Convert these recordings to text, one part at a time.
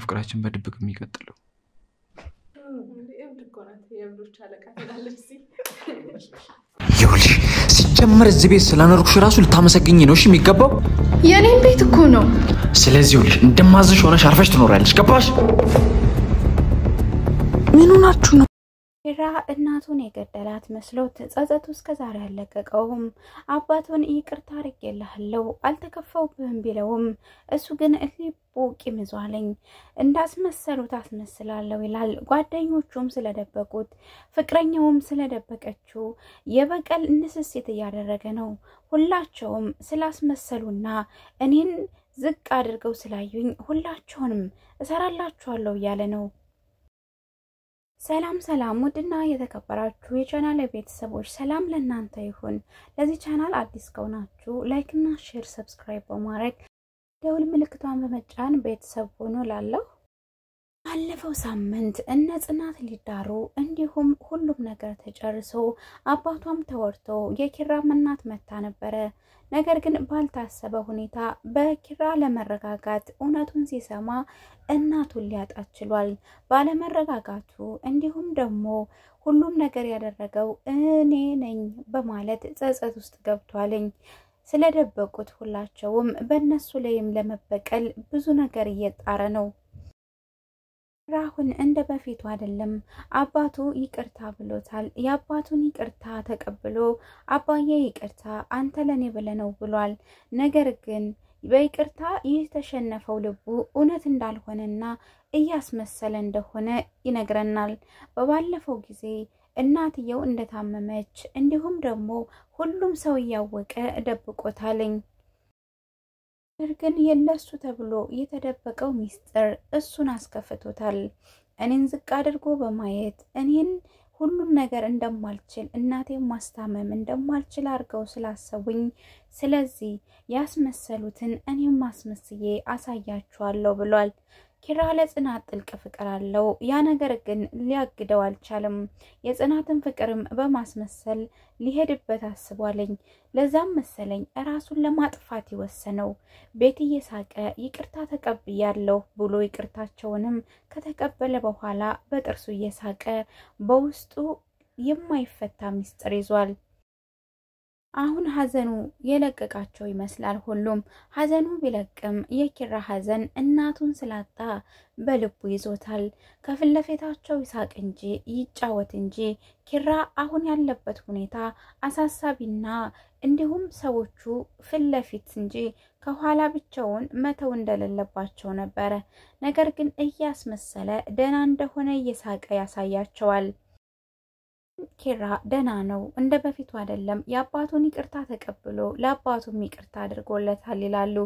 ፍቅራችን በድብቅ የሚቀጥለው? ይኸውልሽ ሲጀመር እዚህ ቤት ስላኖርኩሽ ራሱ ልታመሰግኝ ነው እሺ የሚገባው። የኔን ቤት እኮ ነው። ስለዚህ ይኸውልሽ እንደማዝሽ ሆነሽ አርፈሽ ትኖሪያለሽ። ገባሽ? ምን ሆናችሁ ነው? ኪራ እናቱን የገደላት መስሎት ጸጸቱ እስከዛሬ አለቀቀውም። አባቱን ይቅርታ አድርጌልሃለሁ አልተከፋውብህም ቢለውም እሱ ግን ልቡ ቂም ይዟለኝ። እንዳስመሰሉት አስመስላለሁ ይላል። ጓደኞቹም ስለደበቁት ፍቅረኛውም ስለደበቀችው የበቀል ንስስት እያደረገ ነው። ሁላቸውም ስላስመሰሉና እኔን ዝቅ አድርገው ስላዩኝ ሁላቸውንም እሰራላችኋለሁ እያለ ነው። ሰላም ሰላም ውድና የተከበራችሁ የቻናል ቤተሰቦች ሰላም ለእናንተ ይሁን። ለዚህ ቻናል አዲስ ከሆናችሁ ላይክ እና ሼር ሰብስክራይብ በማድረግ ደውል ምልክቷን በመጫን ቤተሰብ ሆኑ ላለው ባለፈው ሳምንት እነ ጽናት ሊዳሩ እንዲሁም ሁሉም ነገር ተጨርሶ አባቷም ተወርቶ የኪራም እናት መታ ነበረ። ነገር ግን ባልታሰበ ሁኔታ በኪራ ለመረጋጋት እውነቱን ሲሰማ እናቱን ሊያጣ ችሏል። ባለመረጋጋቱ እንዲሁም ደግሞ ሁሉም ነገር ያደረገው እኔ ነኝ በማለት ጸጸት ውስጥ ገብቷልኝ። ስለደበቁት ሁላቸውም በእነሱ ላይም ለመበቀል ብዙ ነገር እየጣረ ነው። ራሁን እንደ በፊቱ አይደለም። አባቱ ይቅርታ ብሎታል። የአባቱን ይቅርታ ተቀብሎ አባዬ ይቅርታ አንተ ለኔ ብለነው ብሏል። ነገር ግን በይቅርታ የተሸነፈው ልቡ እውነት እንዳልሆነና እያስመሰለ እንደሆነ ይነግረናል። በባለፈው ጊዜ እናትየው እንደታመመች እንዲሁም ደግሞ ሁሉም ሰው እያወቀ ደብቆታልኝ። ግን የለሱ ተብሎ የተደበቀው ሚስጥር እሱን አስከፍቶታል። እኔን ዝቅ አድርጎ በማየት እኔን ሁሉም ነገር እንደማልችል እናቴን ማስታመም እንደማልችል አድርገው ስላሰቡኝ ስለዚህ ያስመሰሉትን እኔም ማስመስዬ አሳያችኋለሁ ብሏል። ኪራ ለጽናት ጥልቅ ፍቅር አለው። ያ ነገር ግን ሊያግደው አልቻለም። የጽናትን ፍቅርም በማስመሰል ሊሄድበት አስቧልኝ። ለዛም መሰለኝ ራሱን ለማጥፋት ይወሰነው። ቤት እየሳቀ ይቅርታ ተቀብያለሁ ብሎ ይቅርታቸውንም ከተቀበለ በኋላ በጥርሱ እየሳቀ በውስጡ የማይፈታ ሚስጥር ይዟል። አሁን ሀዘኑ የለቀቃቸው ይመስላል። ሁሉም ሀዘኑ ቢለቅም የኪራ ሀዘን እናቱን ስላጣ በልቡ ይዞታል። ከፊት ለፊታቸው ይሳቅ እንጂ ይጫወት እንጂ ኪራ አሁን ያለበት ሁኔታ አሳሳቢና እንዲሁም ሰዎቹ ፊት ለፊት እንጂ ከኋላ ብቻውን መተው እንደሌለባቸው ነበረ። ነገር ግን እያስመሰለ ደህና እንደሆነ እየሳቀ ያሳያቸዋል። ኪራ ደህና ነው፣ እንደ በፊቱ አይደለም። የአባቱን ይቅርታ ተቀብሎ ለአባቱም ይቅርታ አድርጎለታል ይላሉ።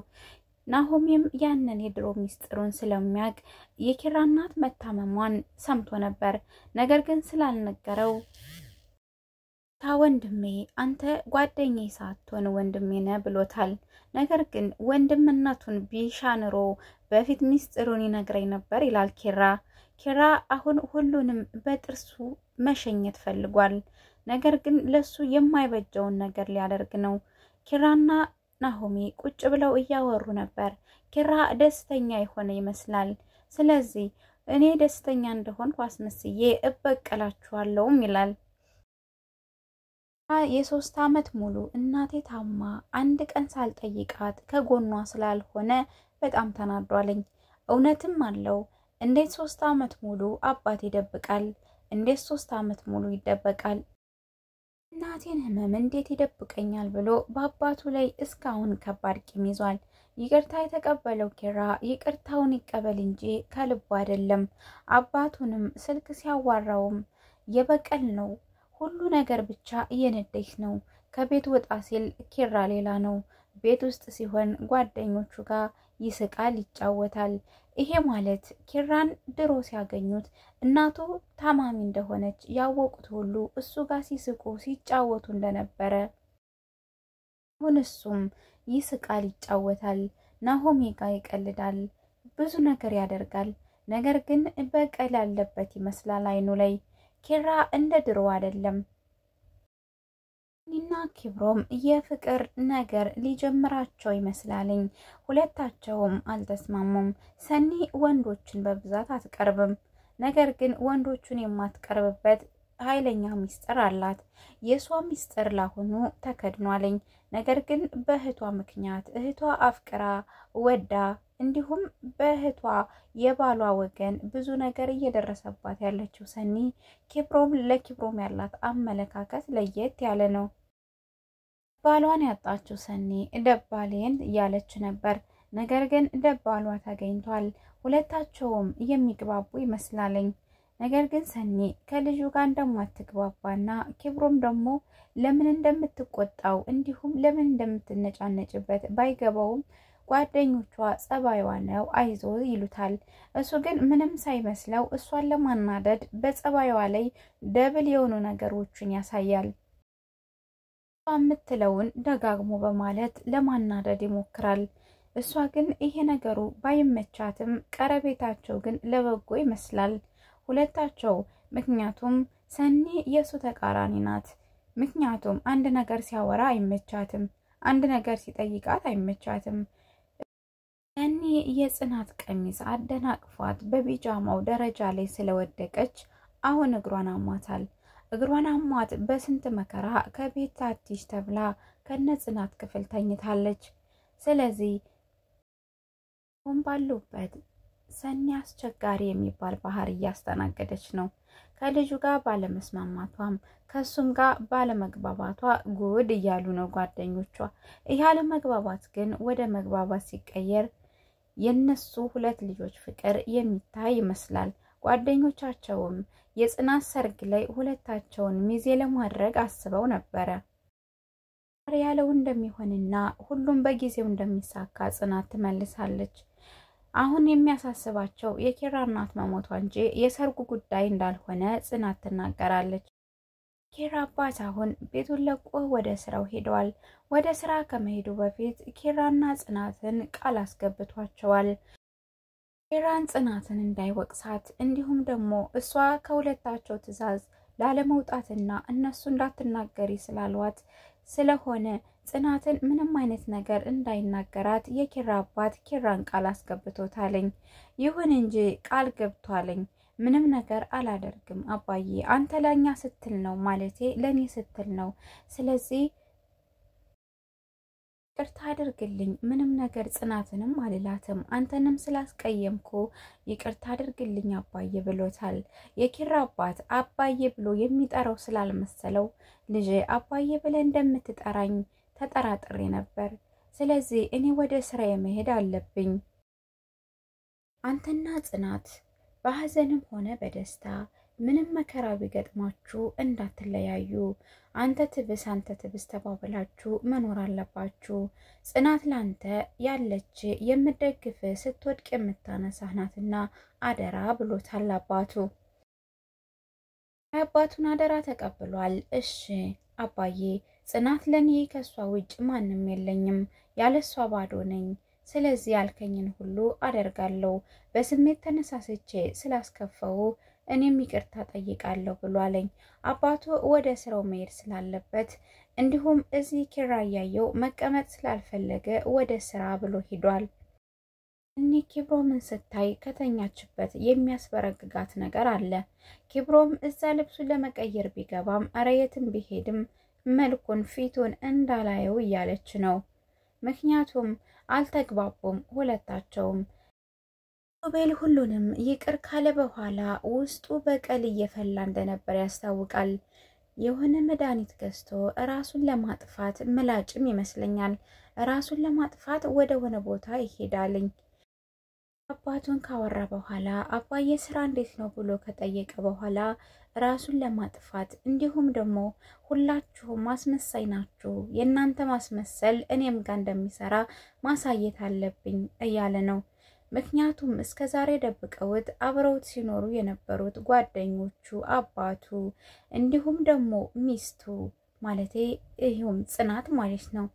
ናሆሜም ያንን የድሮ ሚስጥሩን ስለሚያውቅ የኪራ እናት መታመሟን ሰምቶ ነበር። ነገር ግን ስላልነገረው ወንድሜ አንተ ጓደኛዬ ሳትሆን ወንድሜ ነህ ብሎታል። ነገር ግን ወንድምነቱን ቢሻንሮ በፊት ሚስጥሩን ይነግረኝ ነበር ይላል ኪራ። ኪራ አሁን ሁሉንም በጥርሱ መሸኘት ፈልጓል። ነገር ግን ለሱ የማይበጀውን ነገር ሊያደርግ ነው። ኪራና ናሆሜ ቁጭ ብለው እያወሩ ነበር። ኪራ ደስተኛ የሆነ ይመስላል። ስለዚህ እኔ ደስተኛ እንደሆንኩ አስመስዬ እበቀላችኋለሁም ይላል። የ3 ዓመት ሙሉ እናቴ ታማ አንድ ቀን ሳልጠይቃት ከጎኗ ስላልሆነ በጣም ተናዷልኝ። እውነትም አለው። እንዴት 3 ዓመት ሙሉ አባት ይደብቃል? እንዴት 3 ዓመት ሙሉ ይደበቃል? እናቴን ህመም እንዴት ይደብቀኛል ብሎ በአባቱ ላይ እስካሁን ከባድ ቂም ይዟል። ይቅርታ የተቀበለው ኪራ ይቅርታውን ይቀበል እንጂ ከልቡ አይደለም። አባቱንም ስልክ ሲያዋራውም የበቀል ነው። ሁሉ ነገር ብቻ እየነደች ነው። ከቤት ወጣ ሲል ኪራ ሌላ ነው። ቤት ውስጥ ሲሆን ጓደኞቹ ጋር ይስቃል፣ ይጫወታል። ይሄ ማለት ኪራን ድሮ ሲያገኙት እናቱ ታማሚ እንደሆነች ያወቁት ሁሉ እሱ ጋር ሲስቁ ሲጫወቱ እንደነበረ አሁን እሱም ይስቃል፣ ይጫወታል፣ ናሆሜ ጋር ይቀልዳል፣ ብዙ ነገር ያደርጋል። ነገር ግን በቀል ያለበት ይመስላል አይኑ ላይ። ኪራ እንደ ድሮ አይደለም። ኒና ኪብሮም የፍቅር ነገር ሊጀምራቸው ይመስላልኝ። ሁለታቸውም አልተስማሙም። ሰኒ ወንዶችን በብዛት አትቀርብም። ነገር ግን ወንዶቹን የማትቀርብበት ኃይለኛ ሚስጥር አላት። የሷ ሚስጥር ላሁኑ ተከድኗልኝ። ነገር ግን በእህቷ ምክንያት እህቷ አፍቅራ ወዳ እንዲሁም በእህቷ የባሏ ወገን ብዙ ነገር እየደረሰባት ያለችው ሰኒ ለኪብሮም ያላት አመለካከት ለየት ያለ ነው። ባሏን ያጣችው ሰኒ ደባሌን እያለች ነበር። ነገር ግን ደባሏ ተገኝቷል። ሁለታቸውም የሚግባቡ ይመስላልኝ። ነገር ግን ሰኒ ከልጁ ጋር እንደማትግባባና ኪብሮም ደግሞ ለምን እንደምትቆጣው እንዲሁም ለምን እንደምትነጫነጭበት ባይገባውም ጓደኞቿ ጸባይዋ ነው አይዞ ይሉታል። እሱ ግን ምንም ሳይመስለው እሷን ለማናደድ በጸባይዋ ላይ ደብል የሆኑ ነገሮችን ያሳያል። የምትለውን ደጋግሞ በማለት ለማናደድ ይሞክራል። እሷ ግን ይሄ ነገሩ ባይመቻትም ቀረቤታቸው ግን ለበጎ ይመስላል ሁለታቸው። ምክንያቱም ሰኒ የሱ ተቃራኒ ናት። ምክንያቱም አንድ ነገር ሲያወራ አይመቻትም፣ አንድ ነገር ሲጠይቃት አይመቻትም። ሰኒ የጽናት ቀሚስ አደናቅፏት በቢጃማው ደረጃ ላይ ስለወደቀች አሁን እግሯን አሟታል። እግሯን አሟት በስንት መከራ ከቤት አትሽ ተብላ ከነጽናት ክፍል ተኝታለች። ስለዚህ ባሉበት ሰኒ አስቸጋሪ የሚባል ባህሪ እያስተናገደች ነው። ከልጁ ጋር ባለመስማማቷም ከሱም ጋር ባለመግባባቷ ጉድ እያሉ ነው ጓደኞቿ። ያለ መግባባት ግን ወደ መግባባት ሲቀየር የነሱ ሁለት ልጆች ፍቅር የሚታይ ይመስላል። ጓደኞቻቸውም የጽናት ሰርግ ላይ ሁለታቸውን ሚዜ ለማድረግ አስበው ነበረ። ያለው እንደሚሆንና ሁሉም በጊዜው እንደሚሳካ ጽናት ትመልሳለች። አሁን የሚያሳስባቸው የኪራ እናት መሞቷ እንጂ የሰርጉ ጉዳይ እንዳልሆነ ጽናት ትናገራለች። ኪራ አባት አሁን ቤቱን ለቆ ወደ ስራው ሄደዋል። ወደ ስራ ከመሄዱ በፊት ኪራና ጽናትን ቃል አስገብቷቸዋል። ኪራን ጽናትን እንዳይወቅሳት እንዲሁም ደግሞ እሷ ከሁለታቸው ትዕዛዝ ላለመውጣትና እነሱ እንዳትናገሪ ስላሏት ስለሆነ ጽናትን ምንም አይነት ነገር እንዳይናገራት የኪራ አባት ኪራን ቃል አስገብቶታልኝ። ይሁን እንጂ ቃል ገብቷልኝ ምንም ነገር አላደርግም አባዬ፣ አንተ ለኛ ስትል ነው ማለቴ ለኔ ስትል ነው። ስለዚህ ይቅርታ አድርግልኝ፣ ምንም ነገር ጽናትንም አልላትም፣ አንተንም ስላስቀየምኩ ይቅርታ አድርግልኝ አባዬ ብሎታል። የኪራ አባት አባዬ ብሎ የሚጠራው ስላልመሰለው ልጄ አባዬ ብለህ እንደምትጠራኝ ተጠራጥሬ ነበር። ስለዚህ እኔ ወደ ስራ መሄድ አለብኝ። አንተና ጽናት በሐዘንም ሆነ በደስታ ምንም መከራ ቢገጥማችሁ እንዳትለያዩ፣ አንተ ትብስ ተባብላችሁ መኖር አለባችሁ። ጽናት ላንተ ያለች የምትደግፍ ስትወድቅ የምታነሳህ ናትና አደራ ብሎታል አባቱ። አባቱን አደራ ተቀብሏል። እሺ አባዬ፣ ጽናት ለኔ ከሷ ውጭ ማንም የለኝም፣ ያለሷ ባዶ ነኝ። ስለዚህ ያልከኝን ሁሉ አደርጋለሁ። በስሜት ተነሳስቼ ስላስከፈው እኔም ይቅርታ ጠይቃለሁ ብሏለኝ። አባቱ ወደ ስራው መሄድ ስላለበት እንዲሁም እዚህ ኪራ ያየው መቀመጥ ስላልፈለገ ወደ ስራ ብሎ ሄዷል። እኔ ኪብሮምን ስታይ ከተኛችበት የሚያስበረግጋት ነገር አለ። ኪብሮም እዛ ልብሱን ለመቀየር ቢገባም አረየትም ቢሄድም መልኩን ፊቱን እንዳላየው እያለች ነው። ምክንያቱም አልተግባቡም ሁለታቸውም። ሮቤል ሁሉንም ይቅር ካለ በኋላ ውስጡ በቀል እየፈላ እንደነበር ያስታውቃል። የሆነ መድኃኒት ገዝቶ ራሱን ለማጥፋት ምላጭም ይመስለኛል ራሱን ለማጥፋት ወደ ሆነ ቦታ ይሄዳልኝ። አባቱን ካወራ በኋላ አባዬ ስራ እንዴት ነው ብሎ ከጠየቀ በኋላ ራሱን ለማጥፋት እንዲሁም ደግሞ ሁላችሁም ማስመሳይ ናችሁ፣ የእናንተ ማስመሰል እኔም ጋር እንደሚሰራ ማሳየት አለብኝ እያለ ነው። ምክንያቱም እስከዛሬ ደብቀውት አብረውት ሲኖሩ የነበሩት ጓደኞቹ፣ አባቱ እንዲሁም ደግሞ ሚስቱ ማለቴ ይሁን ጽናት ማለት ነው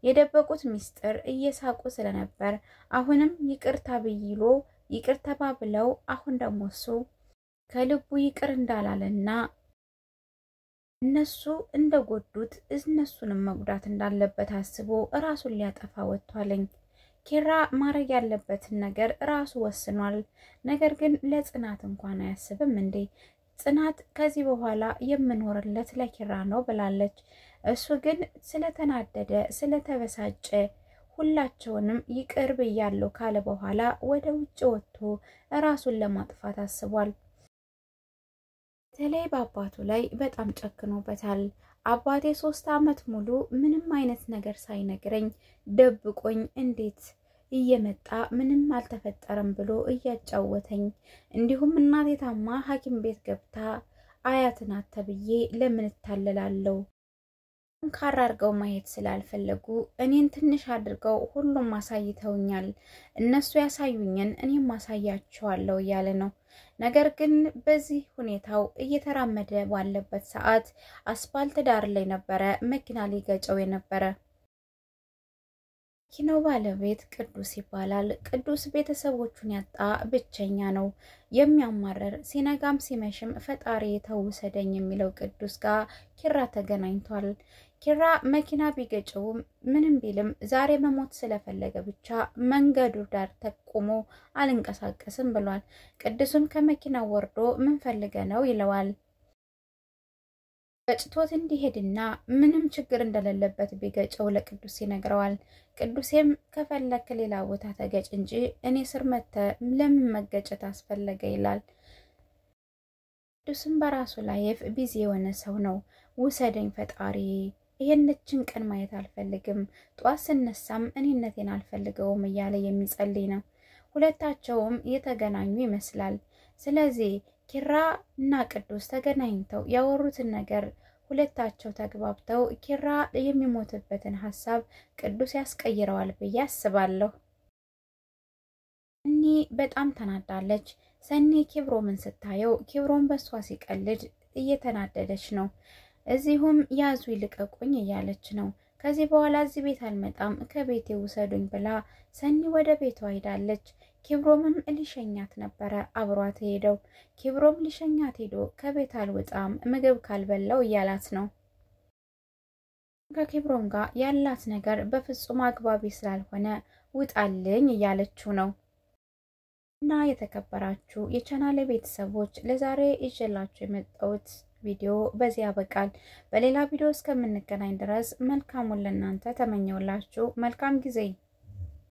የደበቁት ሚስጥር እየሳቁ ስለነበር አሁንም ይቅርታ ብይሎ ይቅርታ ባብለው አሁን ደግሞ እሱ ከልቡ ይቅር እንዳላለና እነሱ እንደጎዱት እነሱንም መጉዳት እንዳለበት አስቦ ራሱን ሊያጠፋ ወጥቷልኝ። ኪራ ማረግ ያለበትን ነገር ራሱ ወስኗል። ነገር ግን ለጽናት እንኳን አያስብም እንዴ? ጽናት ከዚህ በኋላ የምኖርለት ለኪራ ነው ብላለች። እሱ ግን ስለተናደደ ስለተበሳጨ ሁላቸውንም ይቅር ብያለሁ ካለ በኋላ ወደ ውጭ ወጥቶ ራሱን ለማጥፋት አስቧል። በተለይ በአባቱ ላይ በጣም ጨክኖበታል። አባቴ 3 ዓመት ሙሉ ምንም አይነት ነገር ሳይነግረኝ ደብቆኝ እንዴት እየመጣ ምንም አልተፈጠረም ብሎ እያጫወተኝ፣ እንዲሁም እናቴ ታማ ሐኪም ቤት ገብታ አያትናት ተብዬ ለምን ታለላለሁ? እንካራ አድርገው ማየት ስላልፈለጉ እኔን ትንሽ አድርገው ሁሉም ማሳይተውኛል። እነሱ ያሳዩኝን እኔም ማሳያቸዋለሁ እያለ ነው። ነገር ግን በዚህ ሁኔታው እየተራመደ ባለበት ሰዓት አስፋልት ዳር ላይ ነበረ መኪና ሊገጨው የነበረ። መኪናው ባለቤት ቅዱስ ይባላል። ቅዱስ ቤተሰቦቹን ያጣ ብቸኛ ነው። የሚያማረር ሲነጋም ሲመሽም ፈጣሪ ተውሰደኝ የሚለው ቅዱስ ጋር ኪራ ተገናኝቷል። ኪራ መኪና ቢገጨውም ምንም ቢልም ዛሬ መሞት ስለፈለገ ብቻ መንገዱ ዳር ተቆሞ አልንቀሳቀስም ብሏል። ቅዱስም ከመኪናው ወርዶ ምን ፈልገ ነው ይለዋል። በጭቶት እንዲሄድና ምንም ችግር እንደሌለበት ቢገጨው ለቅዱስ ይነግረዋል። ቅዱስም ከፈለክ ሌላ ቦታ ተገጭ እንጂ እኔ ስር መተ ለምን መገጨት አስፈለገ ይላል። ቅዱስም በራሱ ላይፍ ቢዚ የሆነ ሰው ነው። ውሰደኝ ፈጣሪ፣ ይሄንችን ቀን ማየት አልፈልግም፣ ጧት ስነሳም እኔነቴን አልፈልገውም እያለ የሚጸልይ ነው። ሁለታቸውም የተገናኙ ይመስላል። ስለዚህ ኪራ እና ቅዱስ ተገናኝተው ያወሩትን ነገር ሁለታቸው ተግባብተው ኪራ የሚሞትበትን ሐሳብ ቅዱስ ያስቀይረዋል ብዬ አስባለሁ። ሰኒ በጣም ተናዳለች። ሰኒ ኪብሮምን ስታየው ኪብሮም በሷ ሲቀልድ እየተናደደች ነው። እዚሁም ያዙ ይልቀቁኝ እያለች ነው። ከዚህ በኋላ እዚህ ቤት አልመጣም ከቤቴ ውሰዱኝ ብላ ሰኒ ወደ ቤቷ ሄዳለች። ኪብሮምም ሊሸኛት ነበረ አብሯት ሄደው። ኪብሮም ሊሸኛት ሄዶ ከቤት አልወጣም ምግብ ካልበላው እያላት ነው። ከኪብሮም ጋር ያላት ነገር በፍጹም አግባቢ ስላልሆነ ውጣልኝ እያለችው ነው። እና የተከበራችሁ የቻናሌ ቤተሰቦች ለዛሬ ይዤላችሁ የመጣሁት ቪዲዮ በዚህ ያበቃል። በሌላ ቪዲዮ እስከምንገናኝ ድረስ መልካሙን ለእናንተ ተመኘውላችሁ። መልካም ጊዜ